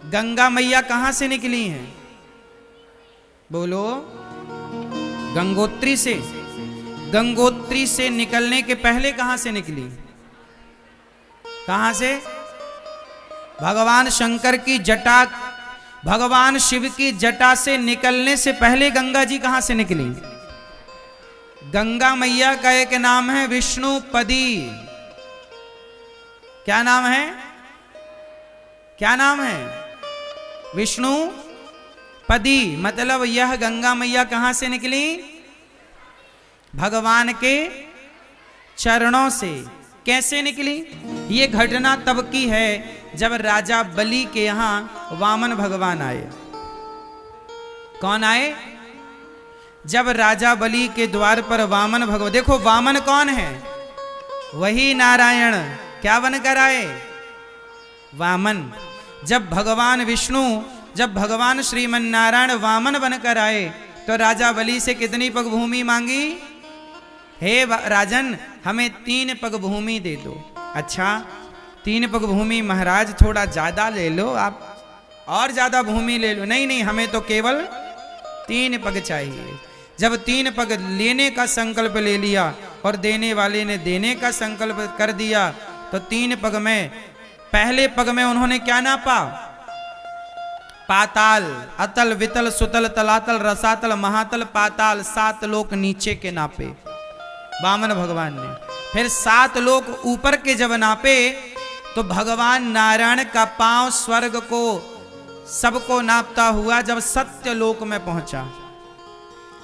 गंगा मैया कहां से निकली हैं? बोलो। गंगोत्री से। गंगोत्री से निकलने के पहले कहां से निकली? कहां से? भगवान शंकर की जटा, भगवान शिव की जटा से निकलने से पहले गंगा जी कहां से निकली? गंगा मैया का एक नाम है विष्णुपदी। क्या नाम है? क्या नाम है? विष्णुपदी। मतलब यह गंगा मैया कहां से निकली? भगवान के चरणों से। कैसे निकली? ये घटना तब की है जब राजा बलि के यहां वामन भगवान आए। कौन आए? जब राजा बलि के द्वार पर वामन भगवान, देखो वामन कौन है? वही नारायण। क्या बनकर आए? वामन। जब भगवान विष्णु, जब भगवान श्रीमन नारायण वामन बनकर आए तो राजा बलि से कितनी पग भूमि मांगी? हे राजन, हमें 3 पग भूमि दे दो। अच्छा 3 पग भूमि महाराज, थोड़ा ज्यादा ले लो आप, और ज्यादा भूमि ले लो। नहीं नहीं, हमें तो केवल 3 पग चाहिए। जब 3 पग लेने का संकल्प ले लिया और देने वाले ने देने का संकल्प कर दिया तो 3 पग में, पहले पग में उन्होंने क्या नापा? पाताल, अतल, वितल, सुतल, तलातल, रसातल, महातल, पाताल, 7 लोक नीचे के नापे वामन भगवान ने। फिर 7 लोक ऊपर के जब नापे तो भगवान नारायण का पांव स्वर्ग को सबको नापता हुआ जब सत्य लोक में पहुंचा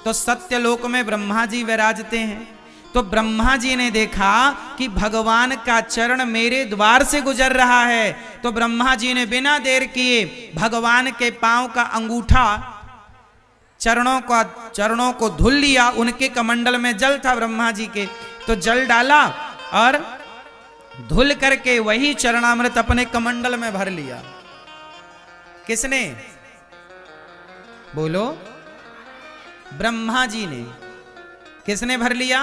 तो सत्य लोक में ब्रह्मा जी विराजते हैं। तो ब्रह्मा जी ने देखा कि भगवान का चरण मेरे द्वार से गुजर रहा है, तो ब्रह्मा जी ने बिना देर किए भगवान के पांव का अंगूठा, चरणों को धुल लिया। उनके कमंडल में जल था ब्रह्मा जी के, तो जल डाला और धुल करके वही चरणामृत अपने कमंडल में भर लिया। किसने? बोलो। ब्रह्मा जी ने। किसने भर लिया?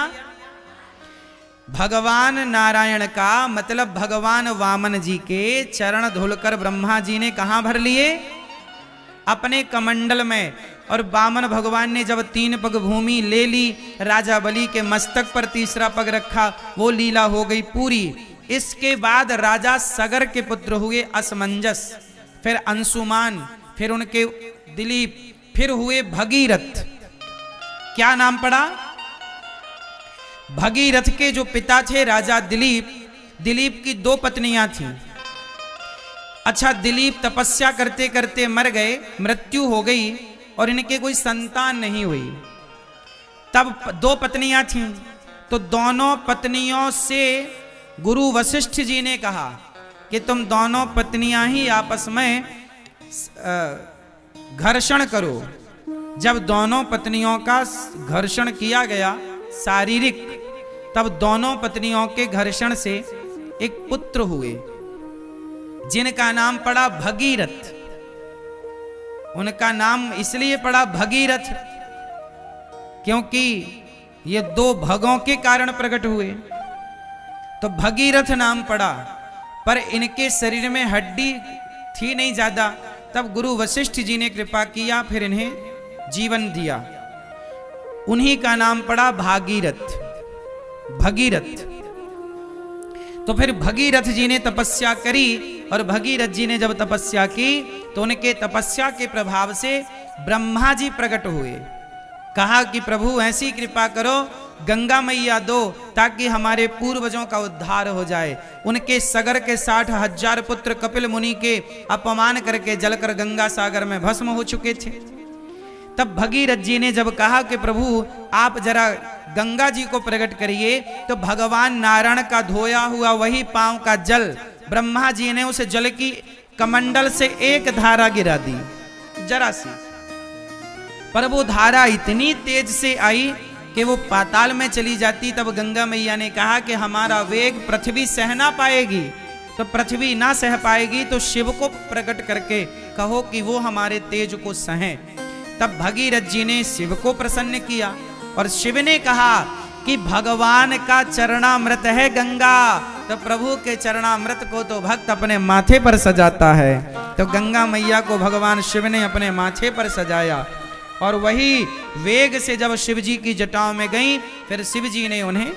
भगवान नारायण का, मतलब भगवान वामन जी के चरण धुलकर ब्रह्मा जी ने कहां भर लिए? अपने कमंडल में। और वामन भगवान ने जब 3 पग भूमि ले ली, राजा बलि के मस्तक पर तीसरा पग रखा, वो लीला हो गई पूरी। इसके बाद राजा सगर के पुत्र हुए असमंजस, फिर अंशुमान, फिर उनके दिलीप, फिर हुए भगीरथ। क्या नाम पड़ा? भगीरथ के जो पिता थे राजा दिलीप, दिलीप की 2 पत्नियां थीं। अच्छा, दिलीप तपस्या करते करते मर गए, मृत्यु हो गई और इनके कोई संतान नहीं हुई। तब 2 पत्नियां थीं, तो दोनों पत्नियों से गुरु वशिष्ठ जी ने कहा कि तुम दोनों पत्नियां ही आपस में घर्षण करो। जब दोनों पत्नियों का घर्षण किया गया शारीरिक, तब दोनों पत्नियों के घर्षण से एक पुत्र हुए जिनका नाम पड़ा भगीरथ। उनका नाम इसलिए पड़ा भगीरथ क्योंकि ये 2 भगों के कारण प्रकट हुए, तो भगीरथ नाम पड़ा। पर इनके शरीर में हड्डी थी नहीं ज्यादा, तब गुरु वशिष्ठ जी ने कृपा किया, फिर इन्हें जीवन दिया। उन्हीं का नाम पड़ा भागीरथ, भगीरथ। तो फिर भगीरथ जी ने तपस्या करी, और भगीरथ जी ने जब तपस्या की तो उनके तपस्या के प्रभाव से ब्रह्मा जी प्रकट हुए। कहा कि प्रभु ऐसी कृपा करो, गंगा मैया दो, ताकि हमारे पूर्वजों का उद्धार हो जाए। उनके सगर के 60,000 पुत्र कपिल मुनि के अपमान करके जलकर गंगा सागर में भस्म हो चुके थे। तब भगीरथ जी ने जब कहा कि प्रभु आप जरा गंगा जी को प्रकट करिए, तो भगवान नारायण का धोया हुआ वही पांव का जल ब्रह्मा जी ने उस जल की कमंडल से एक धारा गिरा दी, जरा सी। पर वो धारा इतनी तेज से आई कि वो पाताल में चली जाती। तब गंगा मैया ने कहा कि हमारा वेग पृथ्वी सह ना पाएगी, तो पृथ्वी ना सह पाएगी तो शिव को प्रकट करके कहो कि वो हमारे तेज को सहें। तब भगीरथ जी ने शिव को प्रसन्न किया और शिव ने कहा कि भगवान का चरणामृत है गंगा, तो प्रभु के चरणामृत को तो भक्त अपने माथे पर सजाता है। तो गंगा मैया को भगवान शिव ने अपने माथे पर सजाया और वही वेग से जब शिव जी की जटाओं में गई, फिर शिव जी ने उन्हें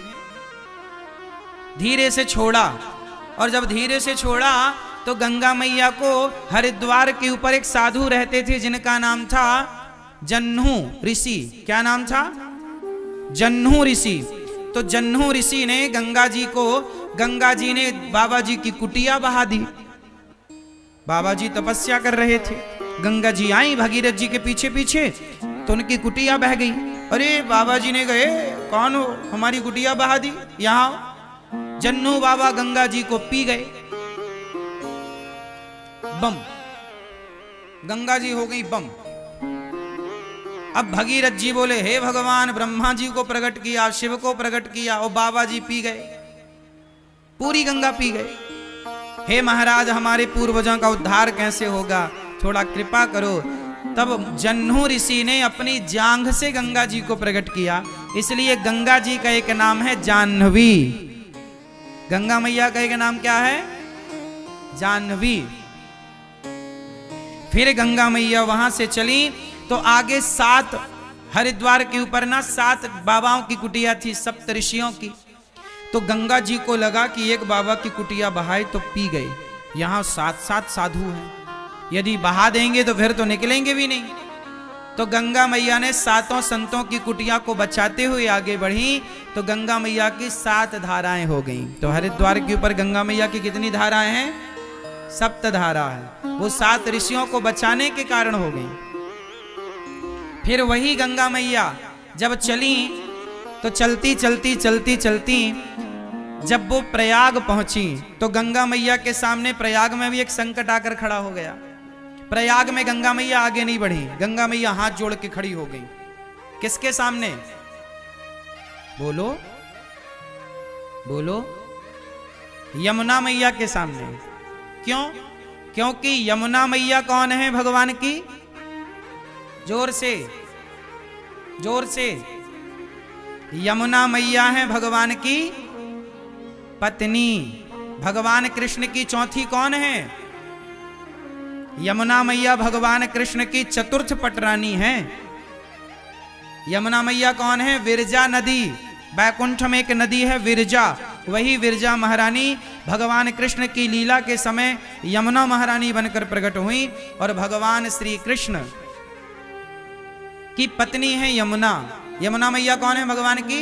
धीरे से छोड़ा। और जब धीरे से छोड़ा तो गंगा मैया को हरिद्वार के ऊपर एक साधु रहते थे जिनका नाम था जन्नू ऋषि। क्या नाम था? जन्नू ऋषि। तो जन्नू ऋषि ने गंगा जी ने बाबा जी की कुटिया बहा दी। बाबा जी तपस्या कर रहे थे, गंगा जी आई भगीरथ जी के पीछे पीछे, तो उनकी कुटिया बह गई। अरे बाबा जी ने कहे कौन हो, हमारी कुटिया बहा दी, यहां। जन्नू बाबा गंगा जी को पी गए, बम, गंगा जी हो गई बम। अब भगीरथ जी बोले हे भगवान, ब्रह्मा जी को प्रकट किया, शिव को प्रकट किया और बाबा जी पी गए, पूरी गंगा पी गए। हे महाराज, हमारे पूर्वजों का उद्धार कैसे होगा, थोड़ा कृपा करो। तब जन्नू ऋषि ने अपनी जांघ से गंगा जी को प्रकट किया, इसलिए गंगा जी का एक नाम है जाह्नवी। गंगा मैया का एक नाम क्या है? जाह्नवी। फिर गंगा मैया वहां से चली तो आगे 7 हरिद्वार के ऊपर ना 7 बाबाओं की कुटिया थी, सप्त ऋषियों की। तो गंगा जी को लगा कि एक बाबा की कुटिया बहाई तो पी गए, यहां 7 साधु हैं, यदि बहा देंगे तो फिर तो निकलेंगे भी नहीं। तो गंगा मैया ने 7 संतों की कुटिया को बचाते हुए आगे बढ़ी, तो गंगा मैया की 7 धाराएं हो गईं। तो हरिद्वार के ऊपर गंगा मैया की कितनी धाराएं हैं? 7 धारा है। वो 7 ऋषियों को बचाने के कारण हो गई। फिर वही गंगा मैया जब चली तो चलती चलती चलती चलती जब वो प्रयाग पहुंची तो गंगा मैया के सामने प्रयाग में भी एक संकट आकर खड़ा हो गया। प्रयाग में गंगा मैया आगे नहीं बढ़ी, गंगा मैया हाथ जोड़ के खड़ी हो गई। किसके सामने? बोलो बोलो, यमुना मैया के सामने। क्यों? क्योंकि यमुना मैया कौन है भगवान की? जोर से, जोर से। यमुना मैया है भगवान की पत्नी। भगवान कृष्ण की चौथी कौन है? यमुना मैया भगवान कृष्ण की चतुर्थ पटरानी है। यमुना मैया कौन है? विरजा नदी, बैकुंठ में एक नदी है विरजा, वही विरजा महारानी भगवान कृष्ण की लीला के समय यमुना महारानी बनकर प्रकट हुई और भगवान श्री कृष्ण की पत्नी है यमुना। यमुना मैया कौन है भगवान की?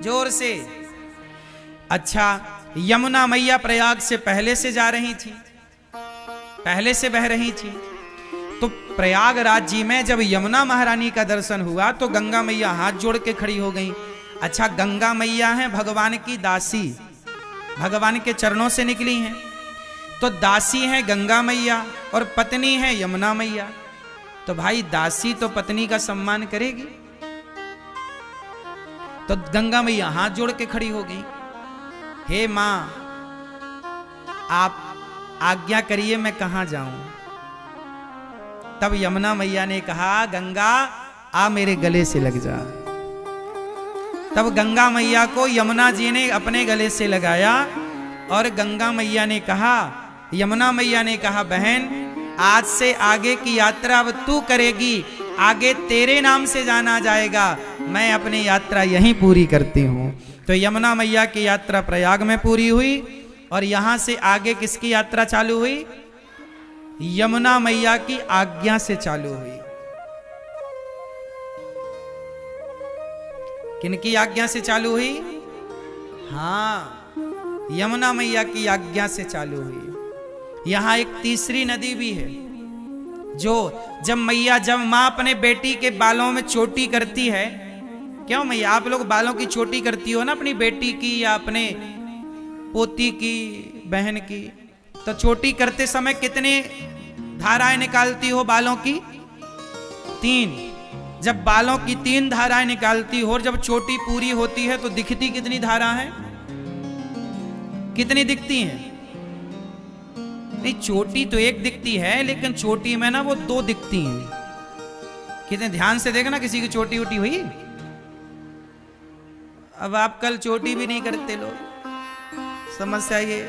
जोर से। अच्छा, यमुना मैया प्रयाग से पहले से जा रही थी, पहले से बह रही थी। तो प्रयागराज जी में जब यमुना महारानी का दर्शन हुआ तो गंगा मैया हाथ जोड़ के खड़ी हो गई। अच्छा, गंगा मैया है भगवान की दासी, भगवान के चरणों से निकली हैं, तो दासी है गंगा मैया और पत्नी है यमुना मैया। तो भाई दासी तो पत्नी का सम्मान करेगी। तो गंगा मैया हाथ जोड़ के खड़ी हो गई, हे मां आप आज्ञा करिए मैं कहां जाऊं। तब यमुना मैया ने कहा गंगा आ मेरे गले से लग जा। तब गंगा मैया को यमुना जी ने अपने गले से लगाया और गंगा मैया ने कहा, यमुना मैया ने कहा बहन आज से आगे की यात्रा अब तू करेगी, आगे तेरे नाम से जाना जाएगा, मैं अपनी यात्रा यहीं पूरी करती हूं। तो यमुना मैया की यात्रा प्रयाग में पूरी हुई और यहां से आगे किसकी यात्रा चालू हुई? यमुना मैया की आज्ञा से चालू हुई। किनकी आज्ञा से चालू हुई? हाँ, यमुना मैया की आज्ञा से चालू हुई। यहां एक तीसरी नदी भी है जो जब मां अपने बेटी के बालों में चोटी करती है, क्यों मैया आप लोग बालों की चोटी करती हो ना अपनी बेटी की या अपने पोती की, बहन की, तो चोटी करते समय कितने धाराएं निकालती हो बालों की? 3। जब बालों की 3 धाराएं निकालती हो और जब चोटी पूरी होती है तो दिखती कितनी धारा है? कितनी दिखती हैं? नहीं, चोटी तो एक दिखती है लेकिन चोटी में ना वो 2 दिखती हैं। कितने ध्यान से देखना, किसी की चोटी उटी हुई? अब आप कल चोटी भी नहीं करते लोग, समस्या ये